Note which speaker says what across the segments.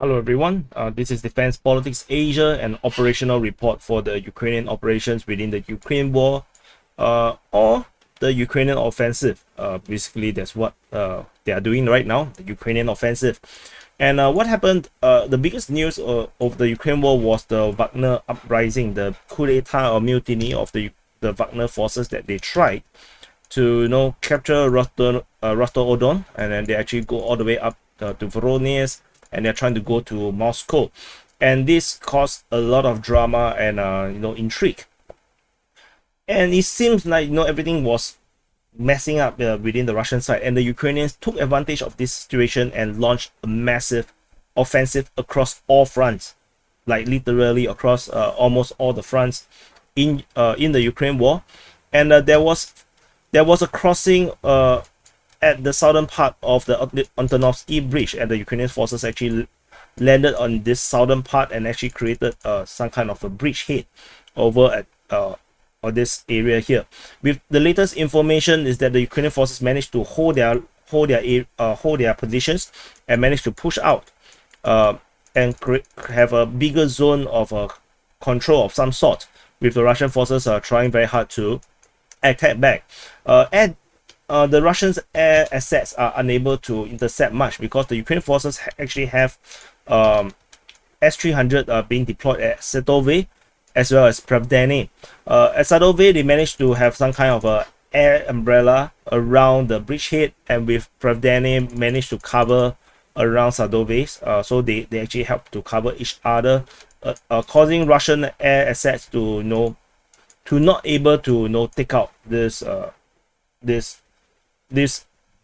Speaker 1: Hello everyone, this is Defense Politics Asia, an operational report for the Ukrainian operations within the Ukraine war or the Ukrainian offensive. Basically, that's what they are doing right now, the Ukrainian offensive. And what happened, the biggest news of the Ukraine war was the Wagner uprising, the coup d'etat or mutiny of the Wagner forces that they tried to capture Rostov-on-Don, and then they actually go all the way up to Voronezh, and they're trying to go to Moscow, and this caused a lot of drama and intrigue. And it seems like everything was messing up within the Russian side, and the Ukrainians took advantage of this situation and launched a massive offensive across all fronts, like literally across almost all the fronts in the Ukraine war. And there was a crossing at the southern part of the Antonovsky Bridge, and the Ukrainian forces actually landed on this southern part and actually created some kind of a bridgehead over at on this area here. With the latest information is that the Ukrainian forces managed to hold their positions and managed to push out and have a bigger zone of control of some sort, with the Russian forces trying very hard to attack back. The Russians' air assets are unable to intercept much because the Ukrainian forces actually have S-300 being deployed at Sadove as well as Pravdane. At Sadove, they managed to have some kind of a air umbrella around the bridgehead, and with Pravdane managed to cover around Sadove. So they actually help to cover each other, causing Russian air assets to not able to take out this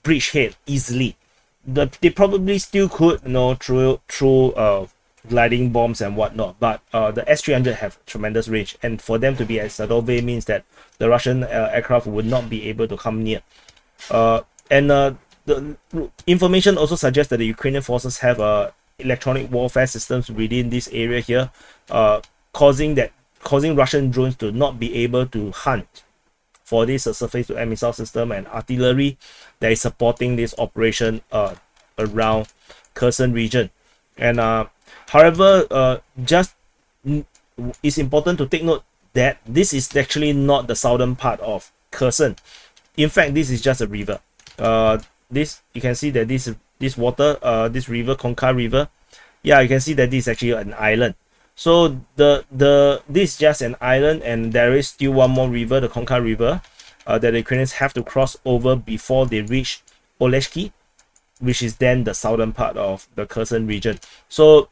Speaker 1: bridgehead easily. They probably still could through gliding bombs and whatnot, but the S-300 have tremendous range, and for them to be at Sadove means that the Russian aircraft would not be able to come near. The information also suggests that the Ukrainian forces have electronic warfare systems within this area here, causing Russian drones to not be able to hunt for this surface-to-air missile system and artillery that is supporting this operation around Kherson region. And however, it's important to take note that this is actually not the southern part of Kherson. In fact, this is just a river. This, you can see that this water, this river, Konka River, yeah, you can see that this is actually an island. So this is just an island, and there is still one more river, the Konka River, that the Ukrainians have to cross over before they reach Oleshki, which is then the southern part of the Kherson region. So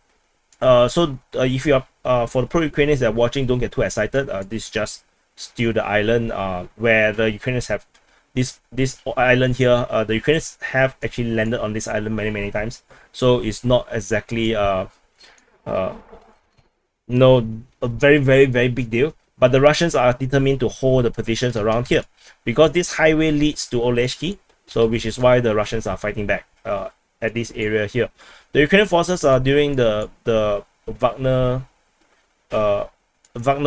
Speaker 1: if you are for the pro-Ukrainians that are watching, don't get too excited. This is just still the island where the Ukrainians have this island here. The Ukrainians have actually landed on this island many times, so it's not exactly a very big deal. But the Russians are determined to hold the positions around here because this highway leads to Oleshki, so which is why the Russians are fighting back at this area here. The Ukrainian forces are during the Wagner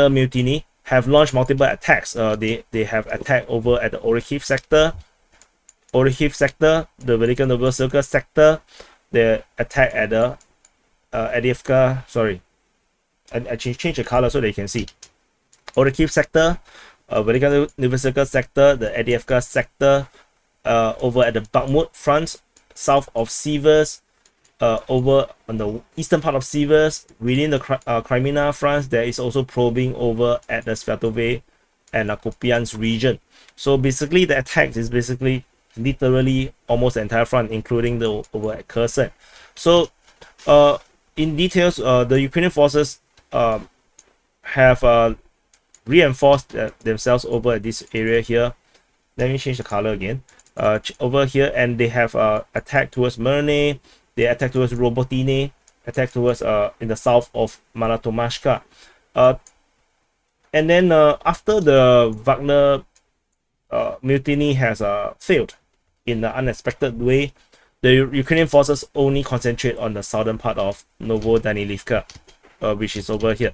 Speaker 1: mutiny have launched multiple attacks. They have attacked over at the Orikhiv sector, the Velika Novoselka sector. They attack at the Adievka. Sorry, I change the color so they can see. Orikhiv sector, Velika Novoselka sector, the Adievka sector, over at the Bakhmut front, south of Sivers, over on the eastern part of Sivers, within the Crimea front, there is also probing over at the Svatove and Kupiansk region. So basically, the attack is basically literally almost the entire front, including the over at Kherson. So, in details, the Ukrainian forces have reinforced themselves over at this area here. Let me change the color again. Over here, and they have attacked towards Merne, they attacked towards Robotine, attacked towards in the south of Malatomashka. And then after the Wagner mutiny has failed in an unexpected way, the Ukrainian forces only concentrate on the southern part of Novodanilivka, which is over here.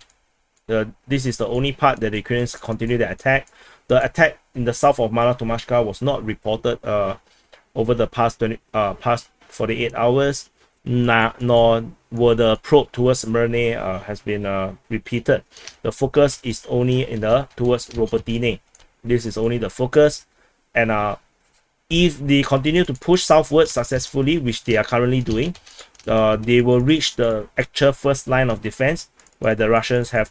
Speaker 1: This is the only part that the Ukrainians continue the attack. The attack in the south of Malatomashka was not reported over the past 48 hours. Nor where the probe towards Mutiny has been repeated. The focus is only in the towards Robotine. This is only the focus, and if they continue to push southwards successfully, which they are currently doing, they will reach the actual first line of defense where the Russians have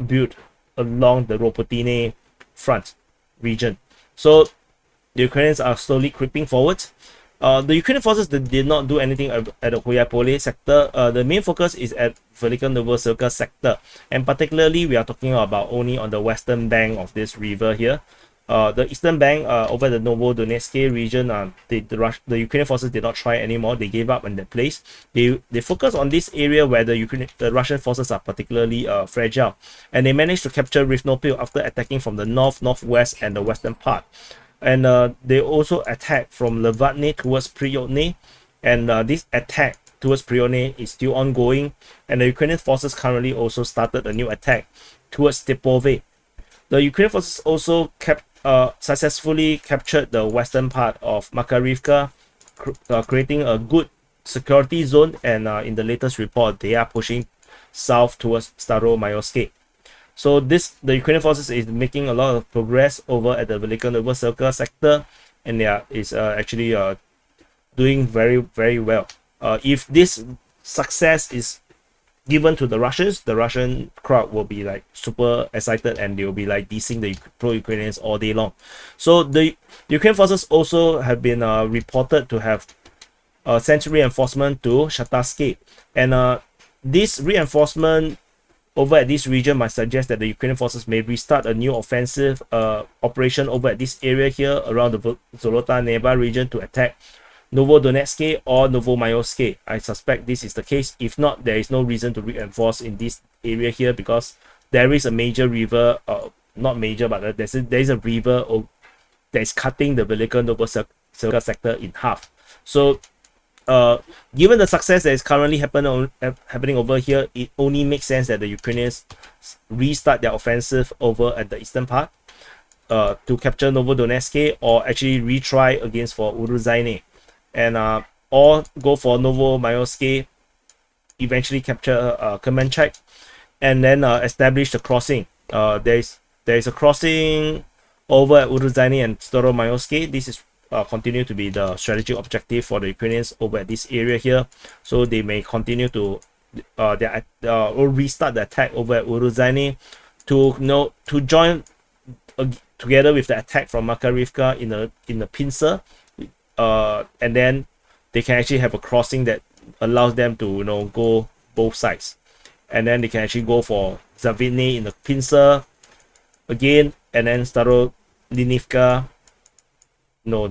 Speaker 1: built along the Robotine front region. So the Ukrainians are slowly creeping forward. The Ukrainian forces did not do anything at the Huyapole sector. The main focus is at Velika Novosibirsk sector, and particularly we are talking about only on the western bank of this river here. The eastern bank over the Novodonetsk region, the Ukrainian forces did not try anymore. They gave up on that place. They focus on this area where the Russian forces are particularly fragile, and they managed to capture Rivnopil after attacking from the north, northwest, and the western part. And they also attack from Levadne towards Priyotne, and this attack towards Priyotne is still ongoing, and the Ukrainian forces currently also started a new attack towards Stepove. The Ukrainian forces also successfully captured the western part of Makarivka, creating a good security zone, and in the latest report they are pushing south towards Staromayorsk. So the Ukrainian forces is making a lot of progress over at the Velika Novosibirsk sector, and they are actually doing very, very well. If this success is given to the Russian crowd will be like super excited, and they will be like dissing the pro-Ukrainians all day long. So the Ukrainian forces also have been reported to have sent reinforcement to Shatarsky, and this reinforcement over at this region might suggest that the Ukrainian forces may restart a new offensive operation over at this area here around the Zolota Neba region to attack Novodonetsk or Novomayorsk. I suspect this is the case. If not, there is no reason to reinforce in this area here, because there is a major river, not major, but there is a river that is cutting the Velika Novosibirsk sector in half. So given the success that is currently happening over here, it only makes sense that the Ukrainians restart their offensive over at the eastern part to capture Novodonetsk, or actually retry against for Uruzhaine, and or go for Novomayorsk, eventually capture Kermenchak, and then establish the crossing. There is a crossing over at Uruzhaine and Staromayorsk. This is continue to be the strategic objective for the Ukrainians over at this area here, so they may continue to or restart the attack over at Uruzhaine to join together with the attack from Makarivka in the pincer, and then they can actually have a crossing that allows them to go both sides, and then they can actually go for Zavidne in the pincer again, and then Starolinivka.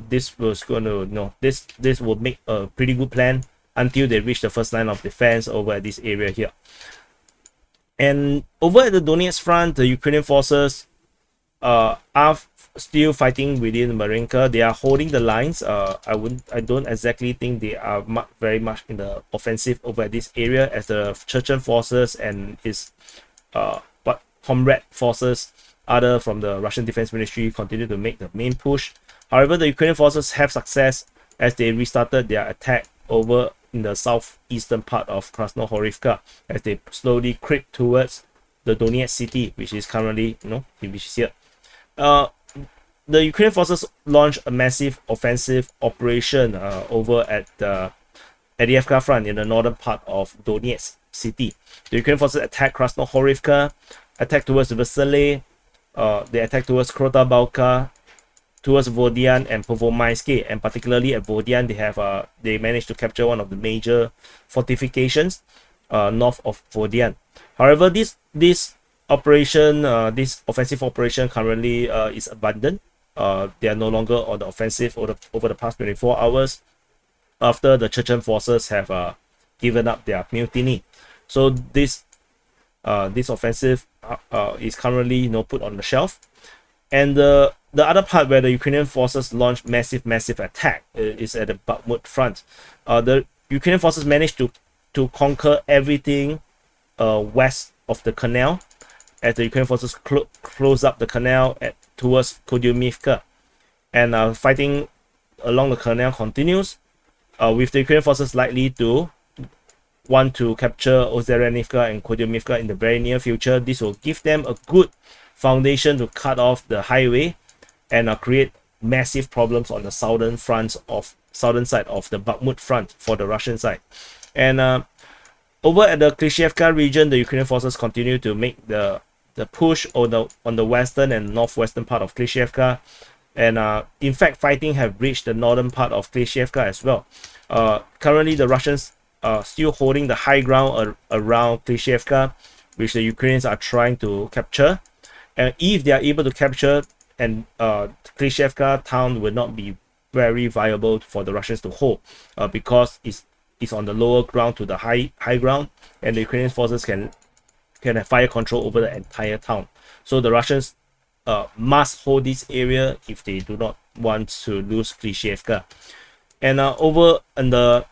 Speaker 1: This will make a pretty good plan until they reach the first line of defense over at this area here. And over at the Donetsk front, the Ukrainian forces are still fighting within Marinka. They are holding the lines. I don't exactly think they are very much in the offensive over at this area, as the Chechen forces and his comrade forces, other from the Russian Defense Ministry, continue to make the main push. However, the Ukrainian forces have success as they restarted their attack over in the southeastern part of Krasnohorivka, as they slowly creep towards the Donetsk city, which is currently, which is here. The Ukrainian forces launched a massive offensive operation over at the Avdiivka front in the northern part of Donetsk city. The Ukrainian forces attacked Krasnohorivka, attacked towards Vesely, they attacked towards Krotabalka, towards Vodian and Pervomaiske, and particularly at Vodian, they managed to capture one of the major fortifications north of Vodian. However, this offensive operation currently is abandoned. They are no longer on the offensive over the past 24 hours after the Chechen forces have given up their mutiny. So this offensive is currently put on the shelf. And the other part where the Ukrainian forces launched massive attack is at the Bakhmut front. The Ukrainian forces managed to conquer everything west of the canal, as the Ukrainian forces close up the canal towards Kodyumivka, and fighting along the canal continues, with the Ukrainian forces likely to want to capture Ozeryanivka and Kodyumivka in the very near future. This will give them a good foundation to cut off the highway and create massive problems on the southern side of the Bakhmut front for the Russian side. And over at the Klishchiivka region, the Ukrainian forces continue to make the push on the western and northwestern part of Klishchiivka. And in fact, fighting have reached the northern part of Klishchiivka as well. Currently, the Russians are still holding the high ground around Klishchiivka, which the Ukrainians are trying to capture. And if they are able to capture, and Klishchiivka town will not be very viable for the Russians to hold, because it's on the lower ground to the high ground, and the Ukrainian forces can have fire control over the entire town. So the Russians must hold this area if they do not want to lose Klishchiivka. And over at the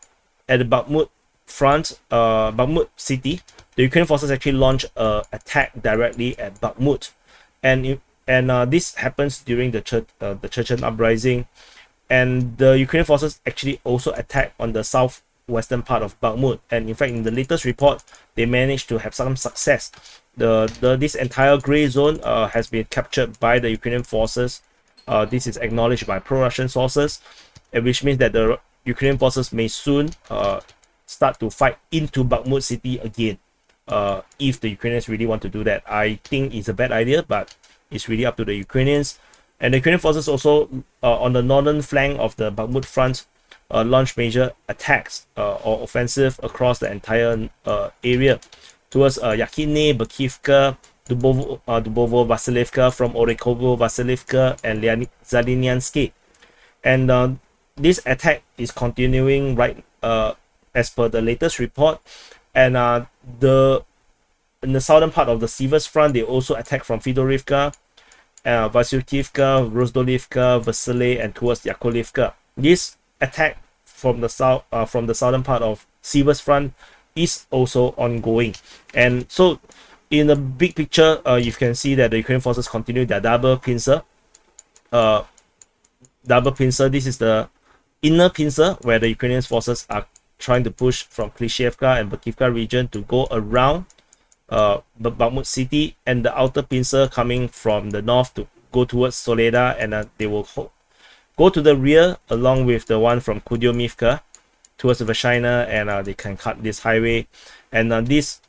Speaker 1: Bakhmut front, Bakhmut city, the Ukrainian forces actually launched an attack directly at Bakhmut, and this happens during the Chechen uprising, and the Ukrainian forces actually also attacked on the southwestern part of Bakhmut. And in fact, in the latest report, they managed to have some success. This entire gray zone has been captured by the Ukrainian forces. This is acknowledged by pro-Russian sources, which means that the Ukrainian forces may soon start to fight into Bakhmut city again. If the Ukrainians really want to do that, I think it's a bad idea, but it's really up to the Ukrainians. And the Ukrainian forces also on the northern flank of the Bakhmut front launched major attacks or offensive across the entire area towards Yakhine, Bakivka, Dubovo-Vasilivka, from Orekovo-Vasilivka and Zaliniansky. And this attack is continuing right as per the latest report. And in the southern part of the Sivas front, they also attacked from Fedorivka, Vasyukivka, Rozdolivka, Vasily, and towards Yakovlivka. This attack from the southern part of Sivas front is also ongoing. And so in the big picture, you can see that the Ukrainian forces continue their double pincer. This is the inner pincer where the Ukrainian forces are trying to push from Klishchiivka and Bakivka region to go around Bakhmut city, and the outer pincer coming from the north to go towards Soledar, and they will go to the rear along with the one from Kodyumivka towards Vershina, and they can cut this highway. And this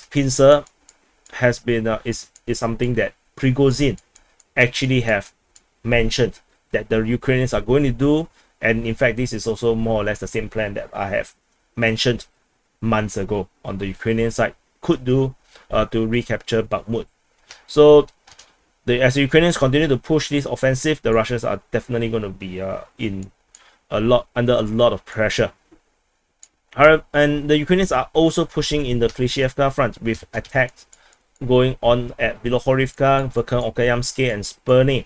Speaker 1: pincer has been is something that Prigozhin actually have mentioned that the Ukrainians are going to do. And in fact, this is also more or less the same plan that I have mentioned months ago on the Ukrainian side could do to recapture Bakhmut. So as the Ukrainians continue to push this offensive, the Russians are definitely going to be under a lot of pressure. However, and the Ukrainians are also pushing in the Klishchiivka front with attacks going on at Bilohorivka, Verkhan-Okayamsky, and Spurny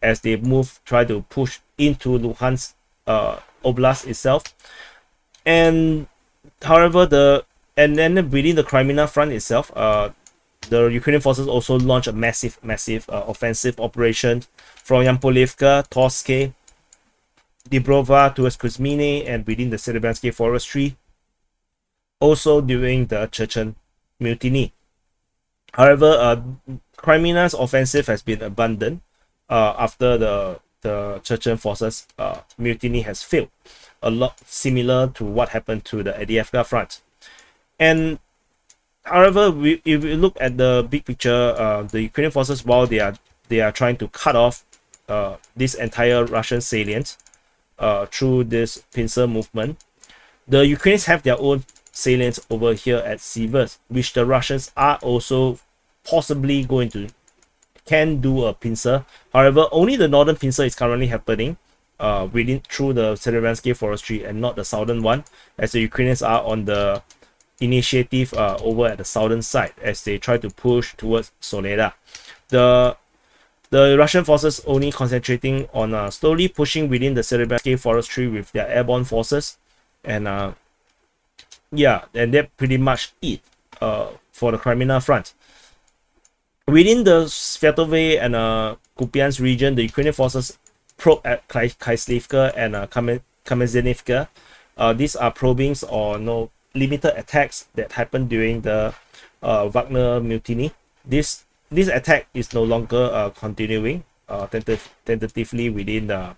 Speaker 1: as they try to push into Luhansk Oblast itself. And however, and then within the Crimea front itself, the Ukrainian forces also launched a massive offensive operation from Yampolivka, Torske, Dibrova towards Kuzmine, and within the Serebransky forestry, also during the Chechen mutiny. However, Crimea's offensive has been abandoned after the Chechen forces mutiny has failed, a lot similar to what happened to the Adiyevka front. And however, if we look at the big picture, the Ukrainian forces, while they are trying to cut off this entire Russian salient through this pincer movement, the Ukrainians have their own salients over here at Sivas, which the Russians are also possibly can do a pincer. However, only the northern pincer is currently happening through the Serebransky forestry and not the southern one, as the Ukrainians are on the initiative over at the southern side as they try to push towards Soledar. The Russian forces only concentrating on slowly pushing within the Serebransky forestry with their airborne forces, and and that's pretty much it for the Crimea front. Within the Sviatove and Kupiansk region, the Ukrainian forces probe at Kaislivka and Kamenzenivka. These are probings or limited attacks that happened during the Wagner mutiny. This attack is no longer continuing tentatively within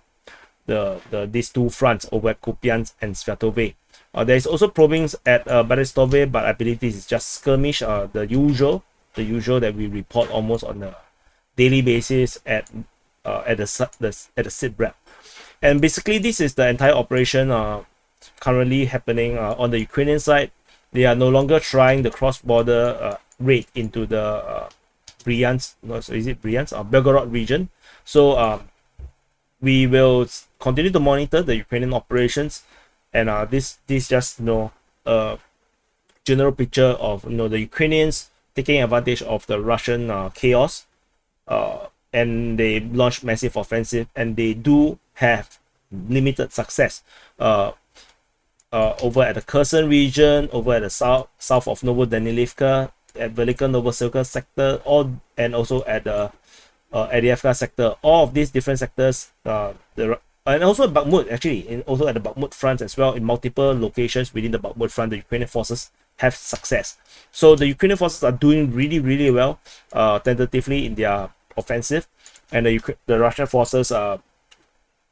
Speaker 1: these two fronts over at Kupiansk and Sviatove. There is also probings at Berestove, but I believe this is just skirmish, the usual that we report almost on a daily basis at the SITREP. And basically, this is the entire operation currently happening on the Ukrainian side. They are no longer trying the cross-border raid into the Bryansk, no, so is it Bryansk or Belgorod region? So we will continue to monitor the Ukrainian operations, and this just general picture of the Ukrainians taking advantage of the Russian chaos, and they launched massive offensive, and they do have limited success over at the Kherson region, over at the south of Novodanilivka, at Velika Novoselka sector, and also at the Adievka sector. All of these different sectors, and also at Bakhmut, actually, also at the Bakhmut front as well, in multiple locations within the Bakhmut front, the Ukrainian forces have success. So the Ukrainian forces are doing really, really well, tentatively in their offensive, and the Russian forces,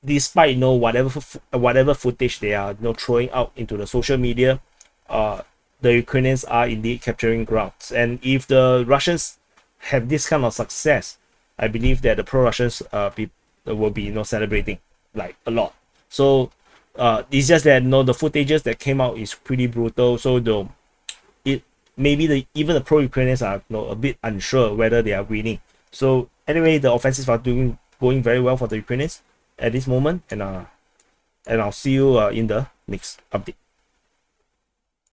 Speaker 1: despite whatever footage they are throwing out into the social media, the Ukrainians are indeed capturing grounds. And if the Russians have this kind of success, I believe that the pro-Russians will be celebrating like a lot. So it's just that the footages that came out is pretty brutal. So maybe even the pro-Ukrainians are a bit unsure whether they are winning. So anyway, the offensives are going very well for the Ukrainians at this moment, and I'll see you in the next update.